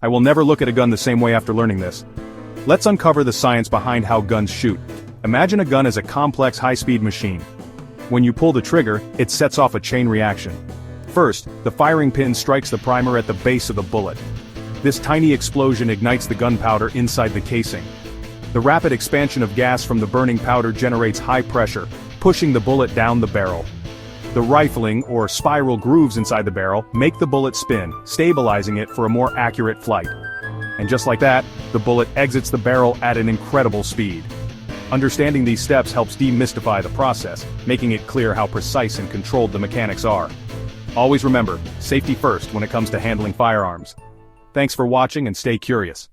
I will never look at a gun the same way after learning this. Let's uncover the science behind how guns shoot. Imagine a gun as a complex high-speed machine. When you pull the trigger, it sets off a chain reaction. First, the firing pin strikes the primer at the base of the bullet. This tiny explosion ignites the gunpowder inside the casing. The rapid expansion of gas from the burning powder generates high pressure, pushing the bullet down the barrel. The rifling, or spiral grooves inside the barrel, make the bullet spin, stabilizing it for a more accurate flight. And just like that, the bullet exits the barrel at an incredible speed. Understanding these steps helps demystify the process, making it clear how precise and controlled the mechanics are. Always remember, safety first when it comes to handling firearms. Thanks for watching and stay curious.